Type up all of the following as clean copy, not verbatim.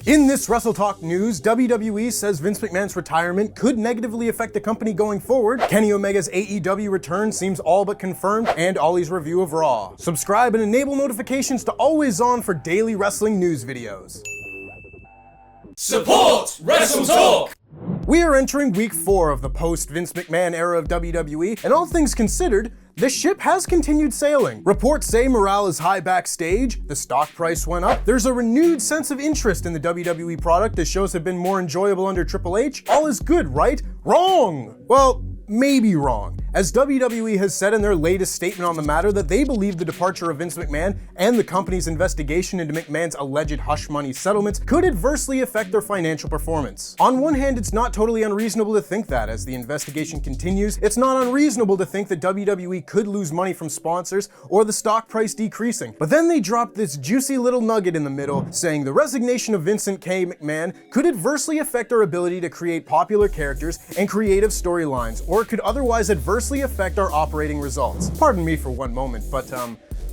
In this WrestleTalk news, WWE says Vince McMahon's retirement could negatively affect the company going forward, Kenny Omega's AEW return seems all but confirmed, and Ollie's review of Raw. Subscribe and enable notifications to always on for daily wrestling news videos. Support WrestleTalk! We are entering week 4 of the post-Vince McMahon era of WWE, and all things considered, the ship has continued sailing. Reports say morale is high backstage, the stock price went up, there's a renewed sense of interest in the WWE product as shows have been more enjoyable under Triple H. All is good, right? Wrong! Well, maybe wrong, as WWE has said in their latest statement on the matter that they believe the departure of Vince McMahon and the company's investigation into McMahon's alleged hush money settlements could adversely affect their financial performance. On one hand, it's not totally unreasonable to think that. As the investigation continues, it's not unreasonable to think that WWE could lose money from sponsors or the stock price decreasing. But then they dropped this juicy little nugget in the middle, saying the resignation of Vincent K. McMahon could adversely affect our ability to create popular characters and creative storylines, or could otherwise adversely affect our operating results. Pardon me for one moment, but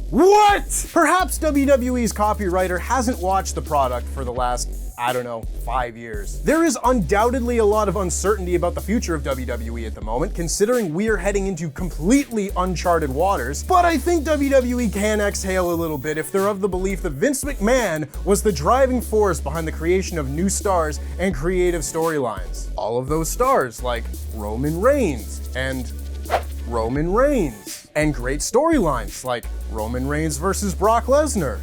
what? Perhaps WWE's copywriter hasn't watched the product for the last, 5 years. There is undoubtedly a lot of uncertainty about the future of WWE at the moment, considering we are heading into completely uncharted waters, but I think WWE can exhale a little bit if they're of the belief that Vince McMahon was the driving force behind the creation of new stars and creative storylines. All of those stars, like Roman Reigns, and great storylines like Roman Reigns versus Brock Lesnar.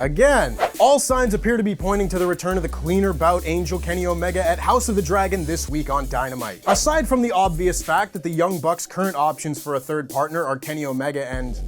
Again, all signs appear to be pointing to the return of the cleaner bout angel Kenny Omega at House of the Dragon this week on Dynamite. Aside from the obvious fact that the Young Bucks' current options for a third partner are Kenny Omega and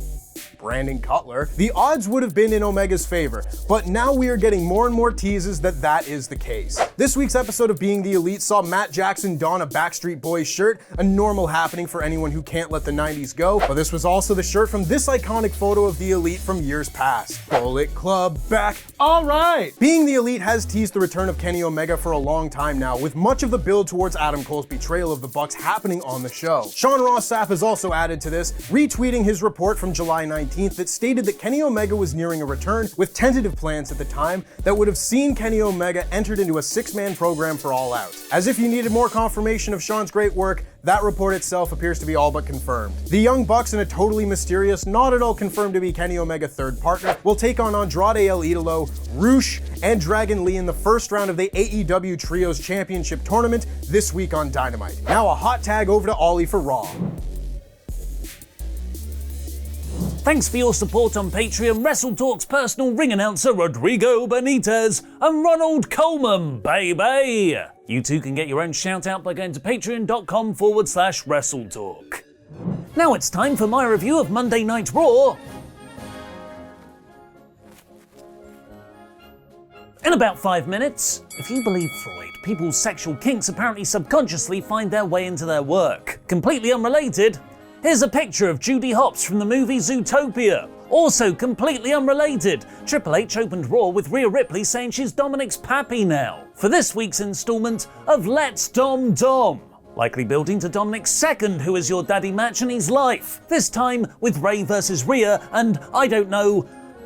Brandon Cutler, the odds would have been in Omega's favor, but now we are getting more and more teases that that is the case. This week's episode of Being the Elite saw Matt Jackson don a Backstreet Boys shirt, a normal happening for anyone who can't let the 90s go, but this was also the shirt from this iconic photo of the Elite from years past. Bullet Club back, alright! Being the Elite has teased the return of Kenny Omega for a long time now, with much of the build towards Adam Cole's betrayal of the Bucks happening on the show. Sean Ross Sapp has also added to this, retweeting his report from July 19th that stated that Kenny Omega was nearing a return, with tentative plans at the time that would have seen Kenny Omega entered into a 6-man program for All Out. As if you needed more confirmation of Sean's great work, that report itself appears to be all but confirmed. The Young Bucks and a totally mysterious, not at all confirmed to be Kenny Omega third partner will take on Andrade El Idolo, Roosh, and Dragon Lee in the first round of the AEW Trios Championship Tournament this week on Dynamite. Now a hot tag over to Ollie for Raw. Thanks for your support on Patreon, WrestleTalk's personal ring announcer Rodrigo Benitez and Ronald Coleman, baby! You too can get your own shout out by going to patreon.com/WrestleTalk. Now it's time for my review of Monday Night Raw. In about 5 minutes, if you believe Freud, people's sexual kinks apparently subconsciously find their way into their work. Completely unrelated, here's a picture of Judy Hopps from the movie Zootopia. Also completely unrelated, Triple H opened Raw with Rhea Ripley saying she's Dominic's pappy now, for this week's installment of Let's Dom Dom. Likely building to Dominic's second Who Is Your Daddy match in his life, this time with Ray versus Rhea and,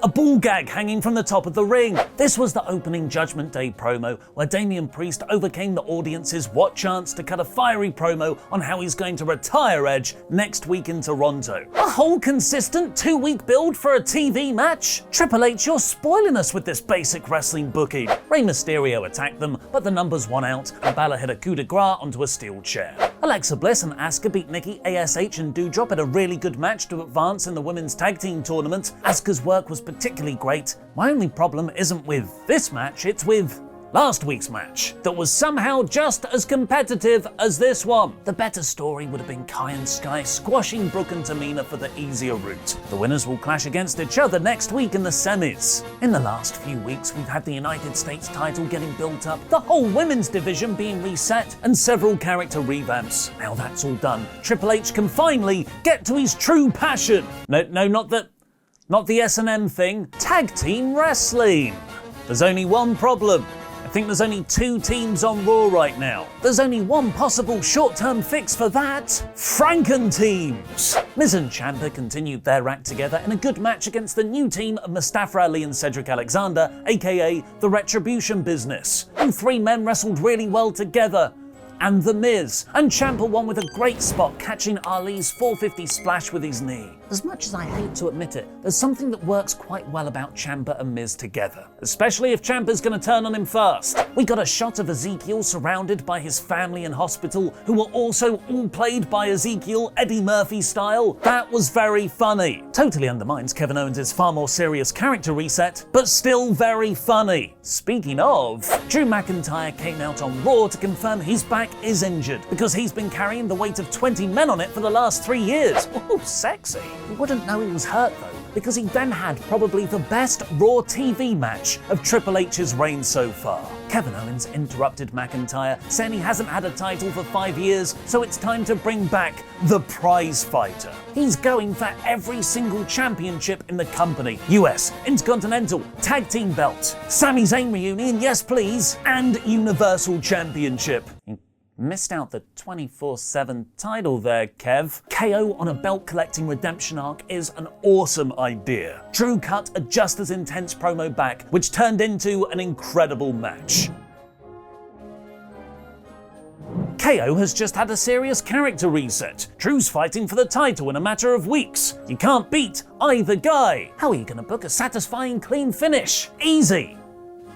a ball gag hanging from the top of the ring. This was the opening Judgment Day promo where Damian Priest overcame the audience's what chance to cut a fiery promo on how he's going to retire Edge next week in Toronto. A whole consistent 2-week build for a TV match? Triple H, you're spoiling us with this basic wrestling booking. Rey Mysterio attacked them, but the numbers won out and Balor hit a coup de grace onto a steel chair. Alexa Bliss and Asuka beat Nikki, ASH and Doudrop in a really good match to advance in the women's tag team tournament. Asuka's work was particularly great. My only problem isn't with this match, it's with last week's match that was somehow just as competitive as this one. The better story would have been Kai and Sky squashing Brooke and Tamina for the easier route. The winners will clash against each other next week in the semis. In the last few weeks, we've had the United States title getting built up, the whole women's division being reset, and several character revamps. Now that's all done, Triple H can finally get to his true passion. No, not the S&M thing. Tag team wrestling. There's only one problem. think there's only 2 teams on Raw right now. There's only one possible short-term fix for that: Franken teams. Miz and Ciampa continued their act together in a good match against the new team of Mustafa Ali and Cedric Alexander, aka the Retribution Business. All 3 men wrestled really well together. And The Miz. And Ciampa won with a great spot, catching Ali's 450 splash with his knee. As much as I hate to admit it, there's something that works quite well about Ciampa and Miz together. Especially if Ciampa's gonna turn on him first. We got a shot of Ezekiel surrounded by his family in hospital, who were also all played by Ezekiel, Eddie Murphy style. That was very funny. Totally undermines Kevin Owens' far more serious character reset, but still very funny. Speaking of, Drew McIntyre came out on Raw to confirm his back is injured because he's been carrying the weight of 20 men on it for the last 3 years. Ooh, sexy. You wouldn't know he was hurt though, because he then had probably the best Raw TV match of Triple H's reign so far. Kevin Owens interrupted McIntyre, saying he hasn't had a title for 5 years, so it's time to bring back the prize fighter. He's going for every single championship in the company: US, Intercontinental, Tag Team Belt, Sami Zayn reunion, yes please, and Universal Championship. Missed out the 24/7 title there, Kev. KO on a belt-collecting redemption arc is an awesome idea. Drew cut a just as intense promo back, which turned into an incredible match. KO has just had a serious character reset. Drew's fighting for the title in a matter of weeks. You can't beat either guy. How are you gonna book a satisfying clean finish? Easy.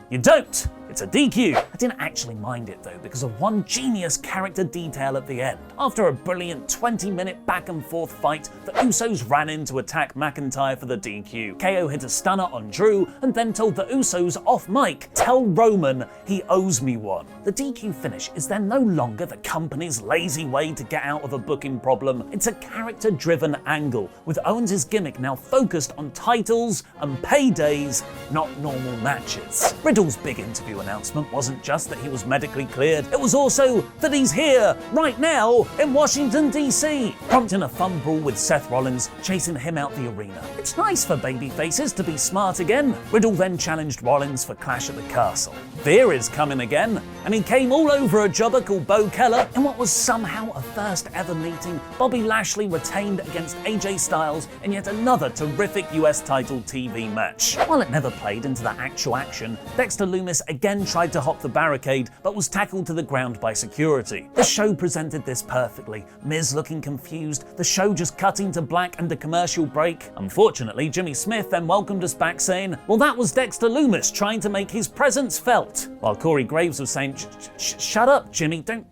You don't. It's a DQ. I didn't actually mind it though because of one genius character detail at the end. After a brilliant 20-minute back and forth fight, the Usos ran in to attack McIntyre for the DQ. KO hit a stunner on Drew and then told the Usos off mic, "Tell Roman he owes me one." The DQ finish is then no longer the company's lazy way to get out of a booking problem. It's a character-driven angle, with Owens' gimmick now focused on titles and paydays, not normal matches. Riddle's big interview announcement wasn't just that he was medically cleared, it was also that he's here, right now, in Washington DC, prompting a fun brawl with Seth Rollins, chasing him out the arena. It's nice for babyfaces to be smart again. Riddle then challenged Rollins for Clash at the Castle. Veer is coming again, and he came all over a jobber called Bo Keller in what was somehow a first ever meeting. Bobby Lashley retained against AJ Styles in yet another terrific US title TV match. While it never played into the actual action, Dexter Lumis again tried to hop the barricade, but was tackled to the ground by security. The show presented this perfectly. Miz looking confused, the show just cutting to black and a commercial break. Unfortunately, Jimmy Smith then welcomed us back saying, well, that was Dexter Lumis trying to make his presence felt. While Corey Graves was saying, shut up, Jimmy, don't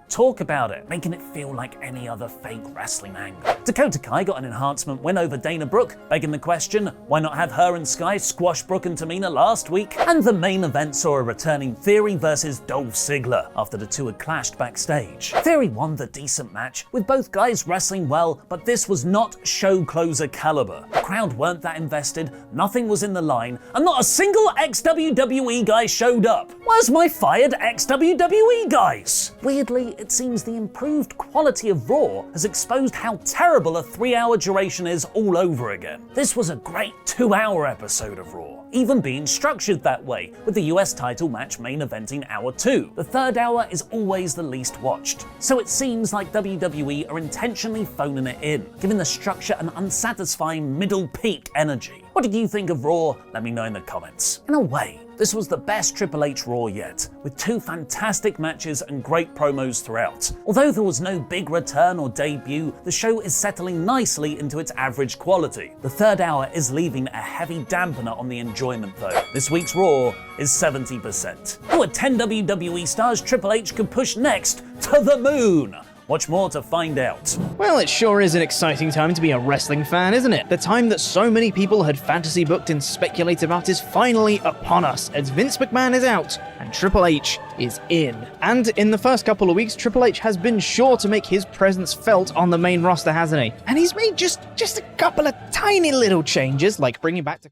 talk about it, making it feel like any other fake wrestling angle. Dakota Kai got an enhancement win over Dana Brooke, begging the question, why not have her and Sky squash Brooke and Tamina last week? And the main event saw a returning Theory versus Dolph Ziggler after the two had clashed backstage. Theory won the decent match, with both guys wrestling well, but this was not show closer caliber. The crowd weren't that invested, nothing was in the line, and not a single ex-WWE guy showed up. Where's my fired ex-WWE guys? Weirdly, it seems the improved quality of Raw has exposed how terrible a 3-hour duration is all over again. This was a great 2-hour episode of Raw, even being structured that way, with the US title match main eventing hour 2. The third hour is always the least watched, so it seems like WWE are intentionally phoning it in, giving the structure an unsatisfying middle peak energy. What did you think of Raw? Let me know in the comments. In a way, this was the best Triple H Raw yet, with 2 fantastic matches and great promos throughout. Although there was no big return or debut, the show is settling nicely into its average quality. The third hour is leaving a heavy dampener on the enjoyment though. This week's Raw is 70%. Who are 10 WWE stars Triple H could push next to the moon? Watch more to find out. Well, it sure is an exciting time to be a wrestling fan, isn't it? The time that so many people had fantasy booked and speculated about is finally upon us, as Vince McMahon is out and Triple H is in. And in the first couple of weeks, Triple H has been sure to make his presence felt on the main roster, hasn't he? And he's made just a couple of tiny little changes, like bringing back to